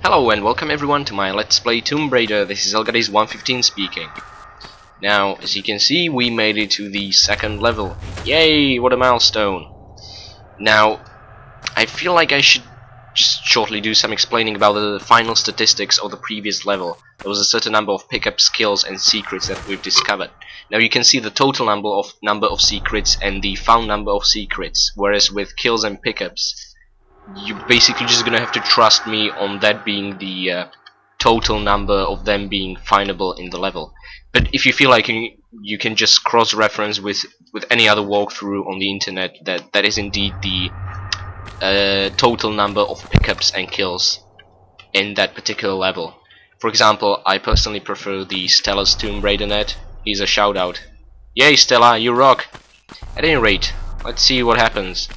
Hello and welcome everyone to my Let's Play Tomb Raider. This is Elgadis115 speaking. Now, as you can see, we made it to the second level. Yay, what a milestone. Now, I feel like I should just shortly do some explaining about the final statistics of the previous level. There was a certain number of pickup skills and secrets that we've discovered. Now you can see the total number of secrets and the found number of secrets, whereas with kills and pickups, you're basically just gonna have to trust me on that being the total number of them being findable in the level. But if you feel like you can just cross-reference with any other walkthrough on the internet that is indeed the total number of pickups and kills in that particular level. For example, I personally prefer the Stella's Tomb Raider net. Here's a shout out. Yay Stella, you rock! At any rate, let's see what happens.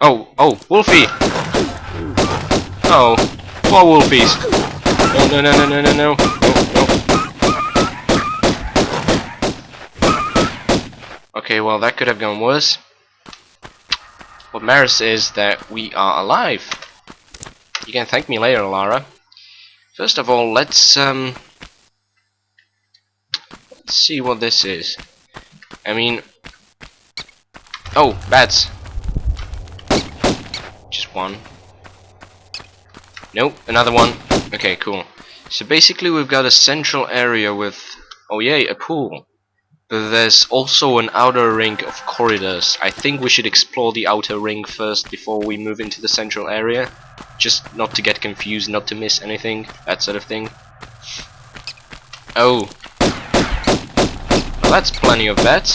Oh, Wolfie! Oh, poor Wolfies! No. Okay, well that could have gone worse. What matters is that we are alive. You can thank me later, Lara. First of all, let's see what this is. I mean, oh, bats. Just one. Nope, another one. Okay, cool. So basically we've got a central area with, oh yay, a pool. But there's also an outer ring of corridors. I think we should explore the outer ring first before we move into the central area. Just not to get confused, not to miss anything, that sort of thing. Oh. Well, that's plenty of bats.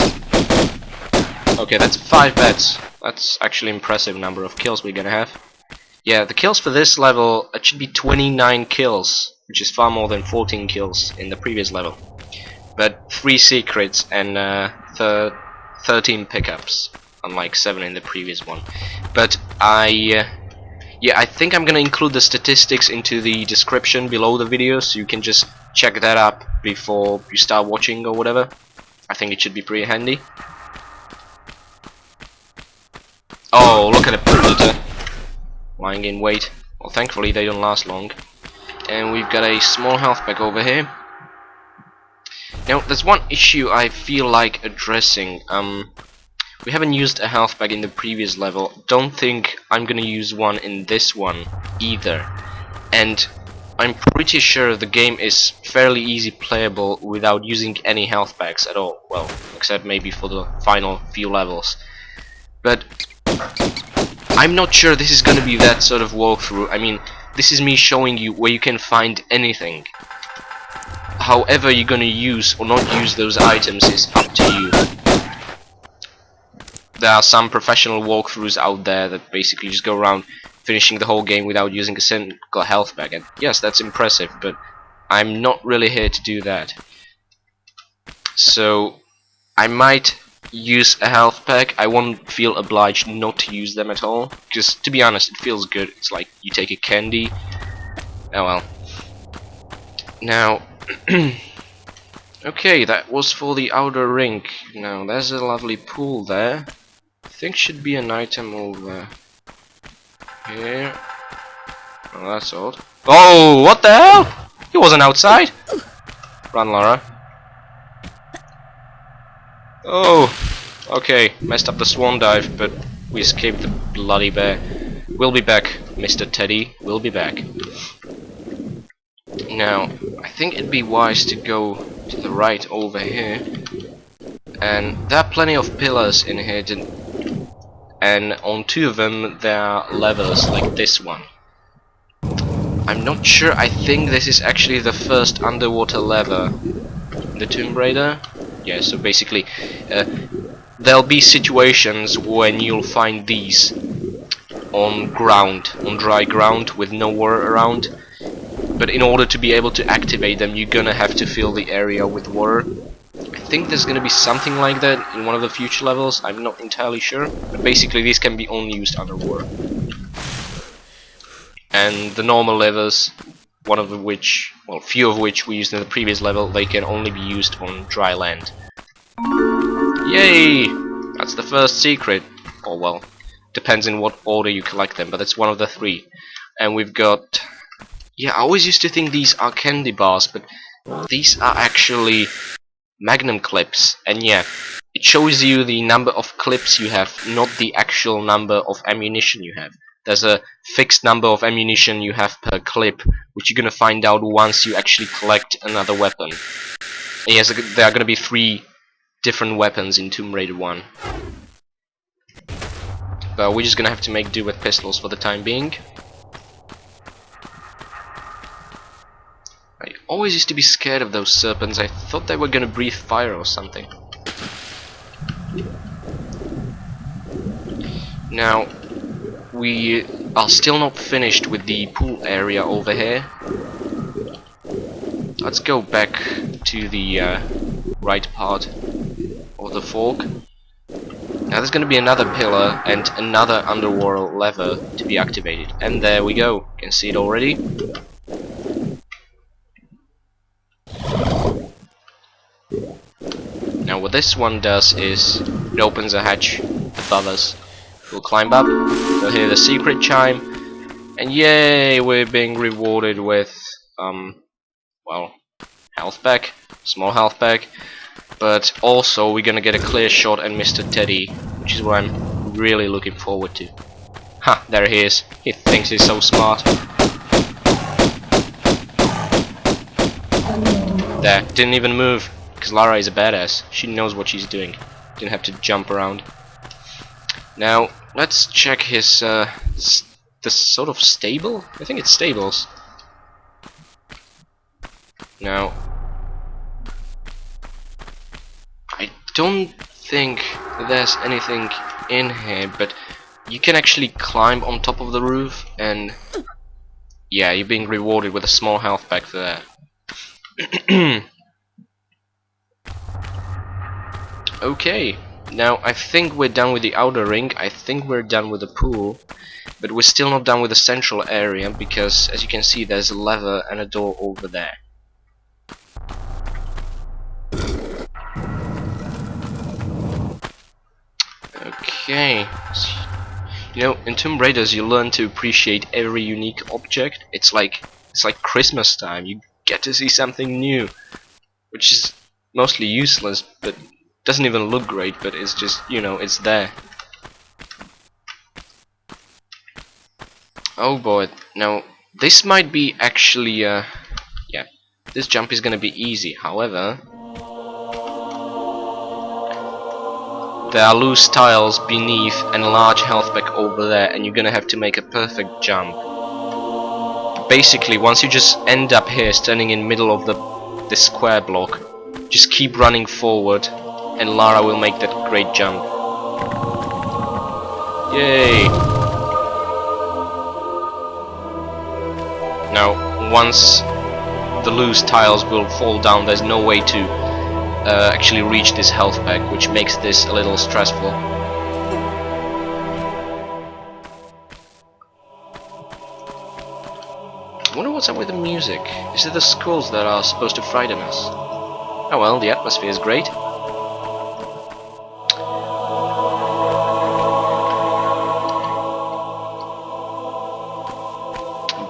Okay, that's 5 bats. That's actually an impressive number of kills we're gonna have. Yeah, the kills for this level, it should be 29 kills, which is far more than 14 kills in the previous level. But 3 secrets and 13 pickups, unlike 7 in the previous one. But I think I'm gonna include the statistics into the description below the video, so you can just check that up before you start watching or whatever. I think it should be pretty handy. Oh, look at the predator lying in wait. Well, thankfully they don't last long. And we've got a small health pack over here. Now, there's one issue I feel like addressing. We haven't used a health pack in the previous level. Don't think I'm gonna use one in this one either. And I'm pretty sure the game is fairly easy playable without using any health packs at all. Well, except maybe for the final few levels. But I'm not sure this is gonna be that sort of walkthrough. I mean, this is me showing you where you can find anything. However you're gonna use or not use those items is up to you. There are some professional walkthroughs out there that basically just go around finishing the whole game without using a single health pack, and yes, that's impressive, but I'm not really here to do that. So I might use a health pack. I won't feel obliged not to use them at all, because to be honest, it feels good. It's like you take a candy. Oh well. Now, okay, that was for the outer ring. Now, there's a lovely pool there. I think should be an item over here. Oh, that's odd. Oh, what the hell? He wasn't outside. Run, Laura. Oh, okay, messed up the swan dive, but we escaped the bloody bear. We'll be back, Mr. Teddy. We'll be back. Now, I think it'd be wise to go to the right over here. And there are plenty of pillars in here, and on 2 of them there are levers like this one. I'm not sure, I think this is actually the first underwater lever in the Tomb Raider. Yeah, so basically there'll be situations when you'll find these on ground, on dry ground with no water around. But in order to be able to activate them, you're gonna have to fill the area with water. I think there's gonna be something like that in one of the future levels, I'm not entirely sure. But basically these can be only used underwater. And the normal levers, one of which, well, few of which we used in the previous level, they can only be used on dry land. Yay! That's the first secret. Oh well. depends in what order you collect them, but it's one of the three. And we've got... Yeah, I always used to think these are candy bars, but these are actually magnum clips. And yeah, it shows you the number of clips you have, not the actual number of ammunition you have. There's a fixed number of ammunition you have per clip, which you're gonna find out once you actually collect another weapon. And yes, there are gonna be 3 different weapons in Tomb Raider 1. But we're just gonna have to make do with pistols for the time being. I always used to be scared of those serpents. I thought they were gonna breathe fire or something. Now, we are still not finished with the pool area over here. Let's go back to the right part of the fork. Now there's gonna be another pillar and another underworld lever to be activated. And there we go. You can see it already. Now what this one does is it opens a hatch above us. We'll climb up, we'll hear the secret chime, and yay, we're being rewarded with well, health pack, small health pack, but also we're gonna get a clear shot at Mr. Teddy, which is what I'm really looking forward to. Ha, there he is. He thinks he's so smart. There, didn't even move. Because Lara is a badass. She knows what she's doing. Didn't have to jump around. Now, let's check his, this sort of stable? I think it's stables. Now, I don't think there's anything in here, but you can actually climb on top of the roof, and yeah, you're being rewarded with a small health pack for that. Okay, now I think we're done with the outer ring, I think we're done with the pool, but we're still not done with the central area, because as you can see there's a lever and a door over there. Okay, you know, in Tomb Raiders you learn to appreciate every unique object. It's like Christmas time, you get to see something new, which is mostly useless, but doesn't even look great, but it's just, you know, it's there. Oh boy, now this might be actually, yeah, this jump is gonna be easy, however, there are loose tiles beneath and a large health pack over there, and you're gonna have to make a perfect jump. Basically, once you just end up here, standing in the middle of this square block, just keep running forward, and Lara will make that great jump. Yay! Now, once the loose tiles will fall down, there's no way to actually reach this health pack, which makes this a little stressful. I wonder what's up with the music. Is it the skulls that are supposed to frighten us? Oh well, the atmosphere is great.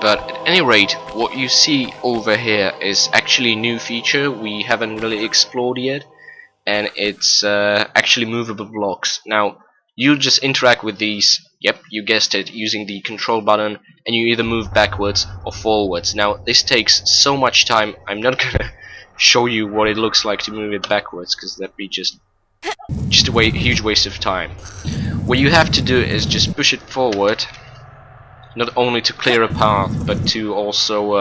But at any rate, what you see over here is actually a new feature we haven't really explored yet, and it's actually movable blocks. Now, you just interact with these, yep, you guessed it, using the control button, and you either move backwards or forwards. Now, this takes so much time, I'm not gonna show you what it looks like to move it backwards, because that'd be just a huge waste of time. What you have to do is just push it forward, not only to clear a path, but to also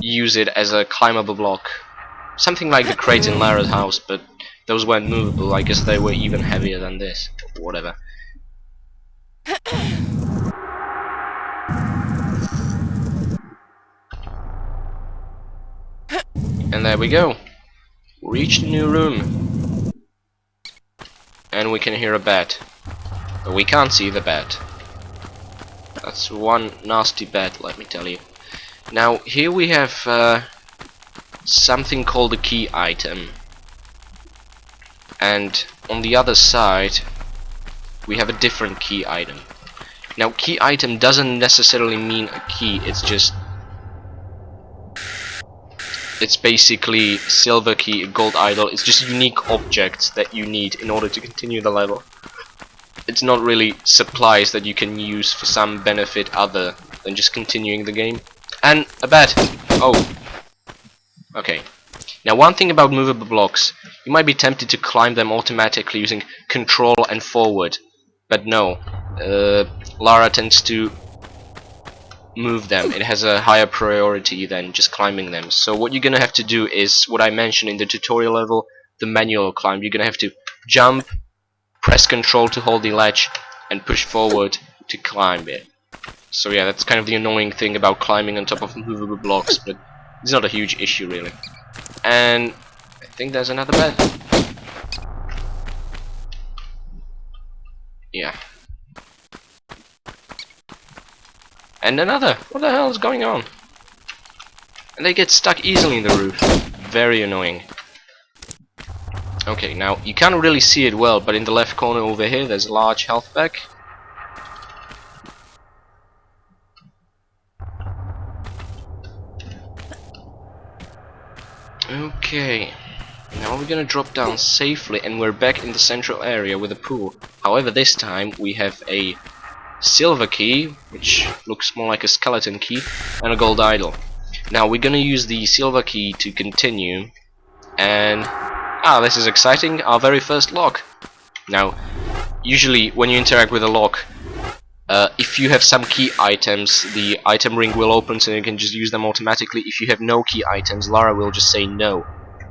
use it as a climbable block. Something like the crates in Lara's house, but those weren't movable. I guess they were even heavier than this. Whatever. And there we go. We reached a new room. And we can hear a bat. But we can't see the bat. That's one nasty bat, let me tell you. Now, here we have something called a key item. And on the other side, we have a different key item. Now, key item doesn't necessarily mean a key, it's basically silver key, gold idol. It's just unique objects that you need in order to continue the level. It's not really supplies that you can use for some benefit other than just continuing the game. And a bed. Oh. Okay. Now, one thing about movable blocks, you might be tempted to climb them automatically using control and forward, but no. Lara tends to move them. It has a higher priority than just climbing them. So what you're gonna have to do is what I mentioned in the tutorial level, the manual climb. You're gonna have to jump, press control to hold the ledge, and push forward to climb it. So yeah, that's kind of the annoying thing about climbing on top of movable blocks, but it's not a huge issue really. And I think there's another bed. Yeah. And another. What the hell is going on? And they get stuck easily in the roof. Very annoying. Okay, now you can't really see it well, but in the left corner over here there's a large health pack. Okay, now we're gonna drop down safely and we're back in the central area with a pool. However, this time we have a silver key, which looks more like a skeleton key, and a gold idol. Now we're gonna use the silver key to continue, and this is exciting, our very first lock. Now, usually when you interact with a lock, if you have some key items, the item ring will open so you can just use them automatically. If you have no key items, Lara will just say no.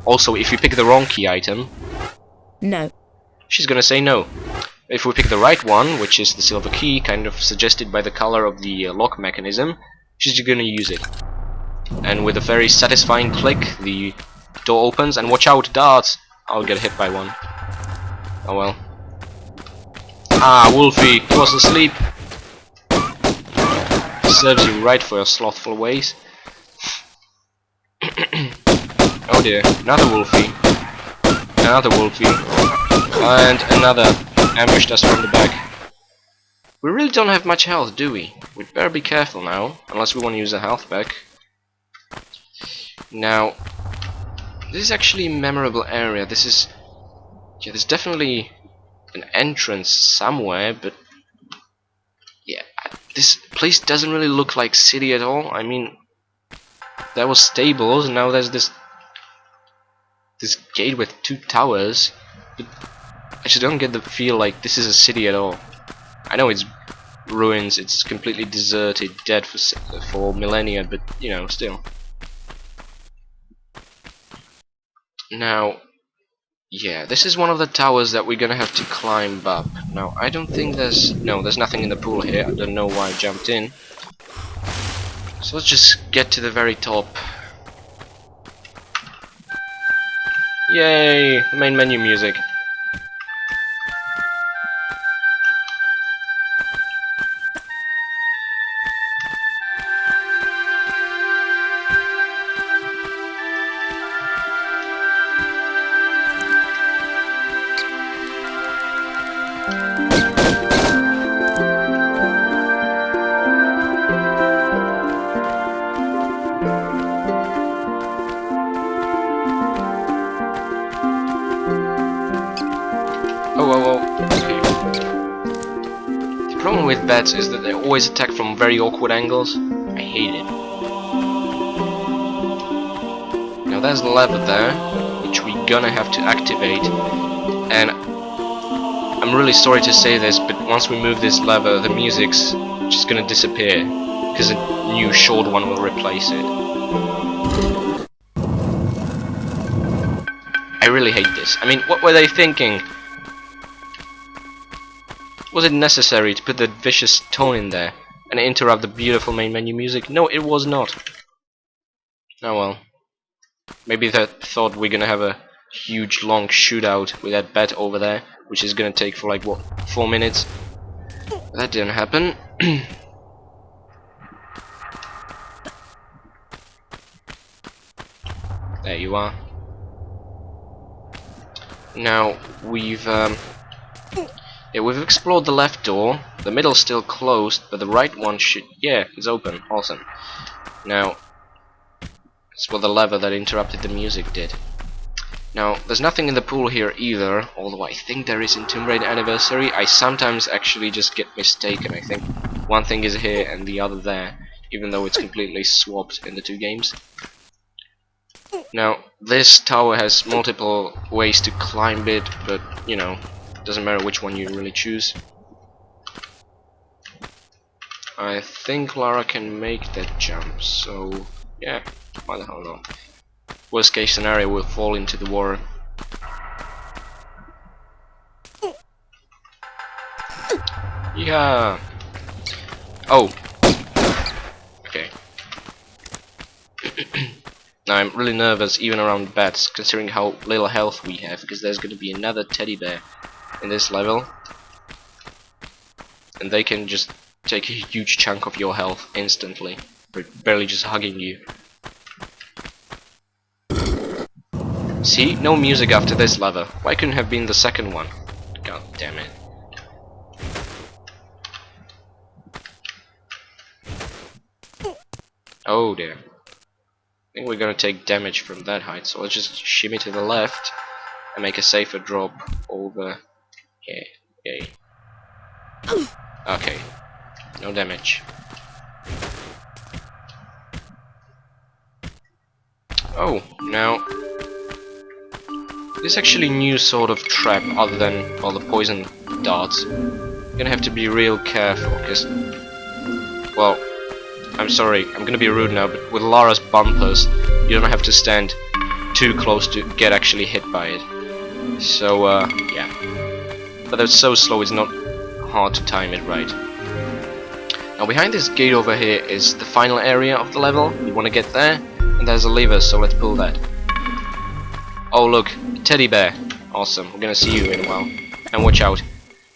Also, if you pick the wrong key item, no, she's gonna say no. If we pick the right one, which is the silver key, kind of suggested by the color of the lock mechanism, she's just gonna use it. And with a very satisfying click, the door opens, and watch out, darts! I'll get hit by one. Oh well. Wolfie, he was asleep. Serves you right for your slothful ways. Oh dear, another Wolfie. Another Wolfie. And another ambushed us from the back. We really don't have much health, do we? We'd better be careful now, unless we want to use a health pack. Now, this is actually a memorable area. This is... yeah, there's definitely an entrance somewhere, but... yeah, this place doesn't really look like city at all. I mean, there was stables, and now there's this gate with 2 towers, but I just don't get the feel like this is a city at all. I know it's ruins, it's completely deserted, dead for millennia, but you know, still. Now, yeah, this is one of the towers that we're gonna have to climb up. Now, I don't think there's nothing in the pool here. I don't know why I jumped in. So let's just get to the very top. Yay! The main menu music. Okay. The problem with bats is that they always attack from very awkward angles. I hate it. Now there's the lever there, which we're gonna have to activate. And I'm really sorry to say this, but once we move this lever, the music's just gonna disappear, because a new short one will replace it. I really hate this. I mean, what were they thinking? Was it necessary to put that vicious tone in there and interrupt the beautiful main menu music? No, it was not. Oh well. Maybe they thought we're gonna have a huge long shootout with that bat over there, which is gonna take for like, what, 4 minutes? That didn't happen. There you are. Now, we've Yeah, we've explored the left door. The middle's still closed, but the right one should... Yeah, it's open. Awesome. Now, it's what the lever that interrupted the music did. Now, there's nothing in the pool here either, although I think there is in Tomb Raider Anniversary. I sometimes actually just get mistaken. I think one thing is here and the other there, even though it's completely swapped in the two games. Now, this tower has multiple ways to climb it, but, you know, doesn't matter which one you really choose. I think Lara can make that jump, so yeah, why the hell not. Worst case scenario, we'll fall into the water. Yeah. Oh. Okay. Now I'm really nervous even around bats, considering how little health we have, because there's going to be another teddy bear in this level, and they can just take a huge chunk of your health instantly, barely just hugging you. See, no music after this lever. Why couldn't it have been the second one? God damn it. Oh dear. I think we're gonna take damage from that height, so let's just shimmy to the left and make a safer drop over here. Yay. Okay. No damage. Oh, now this is actually a new sort of trap other than all the poison darts. You're gonna have to be real careful, because, well, I'm sorry, I'm gonna be rude now, but with Lara's bumpers, you don't have to stand too close to get actually hit by it. So, yeah. But it's so slow, it's not hard to time it right. Now, behind this gate over here is the final area of the level. You wanna get there, and there's a lever, so let's pull that. Oh look, teddy bear. Awesome, we're gonna see you in a while. And watch out,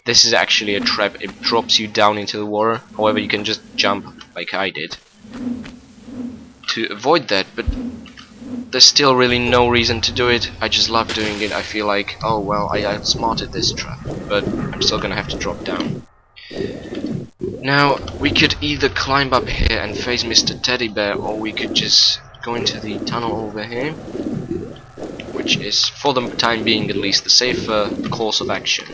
this is actually a trap. It drops you down into the water. However, you can just jump like I did to avoid that, but there's still really no reason to do it. I just love doing it. I feel like, oh well, I outsmarted this trap, but I'm still gonna have to drop down. Now, we could either climb up here and face Mr. Teddy Bear, or we could just go into the tunnel over here, which is, for the time being at least, the safer course of action.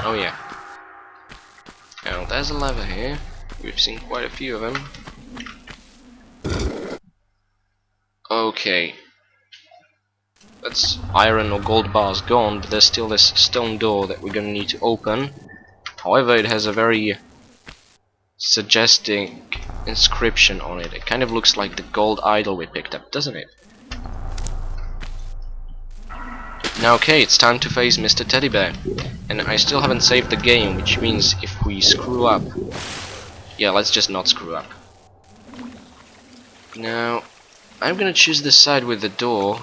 Oh yeah. Now there's a lever here. We've seen quite a few of them. Okay. That's iron or gold bars gone, but there's still this stone door that we're gonna need to open. However, it has a very suggesting inscription on it. It kind of looks like the gold idol we picked up, doesn't it? Now, okay, it's time to face Mr. Teddy Bear. And I still haven't saved the game, which means if we screw up... Yeah, let's just not screw up. Now, I'm gonna choose this side with the door,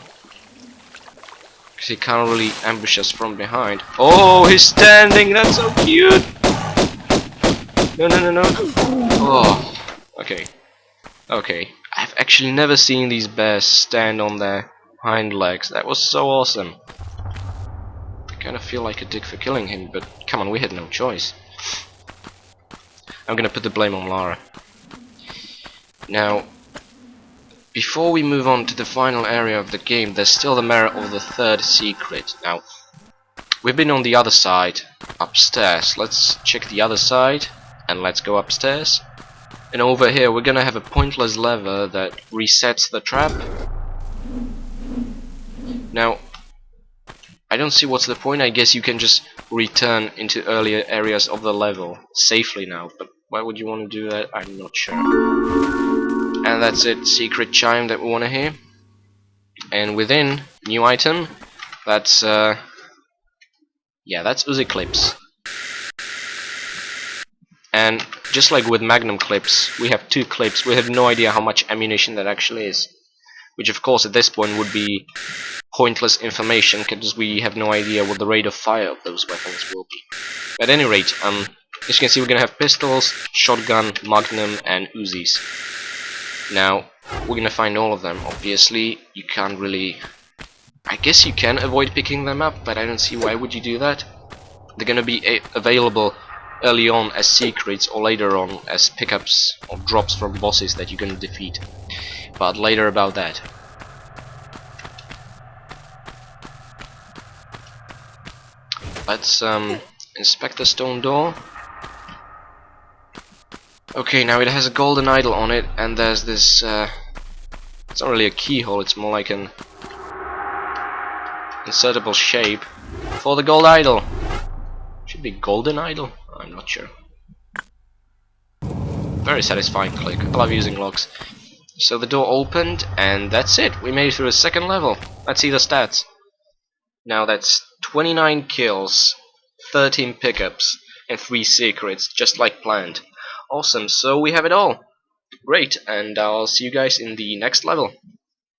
because he can't really ambush us from behind. Oh, he's standing! That's so cute! No, no, no, no. Oh, okay. Okay. I've actually never seen these bears stand on their hind legs. That was so awesome. I kind of feel like a dick for killing him, but come on, we had no choice. I'm gonna put the blame on Lara. Now, before we move on to the final area of the game, there's still the mirror of the third secret. Now, we've been on the other side, upstairs. Let's check the other side, and let's go upstairs. And over here, we're gonna have a pointless lever that resets the trap. Now, I don't see what's the point. I guess you can just return into earlier areas of the level safely now, but why would you want to do that? I'm not sure. And that's it, secret chime that we want to hear. And within, new item, that's yeah, that's Uzi clips. And just like with Magnum clips, we have 2 clips. We have no idea how much ammunition that actually is, which of course at this point would be pointless information, because we have no idea what the rate of fire of those weapons will be. At any rate, As you can see, we're gonna have pistols, shotgun, magnum, and Uzis. Now, we're gonna find all of them. Obviously, you can't really... I guess you can avoid picking them up, but I don't see why would you do that. They're gonna be available early on as secrets, or later on as pickups or drops from bosses that you can defeat. But later about that. Let's inspect the stone door. Okay, now it has a golden idol on it, and there's this it's not really a keyhole, it's more like an insertable shape for the gold idol. Should be golden idol? I'm not sure. Very satisfying click. I love using locks. So the door opened, and that's it. We made it through the second level. Let's see the stats. Now that's 29 kills, 13 pickups, and 3 secrets, just like planned. Awesome, so we have it all. Great, and I'll see you guys in the next level.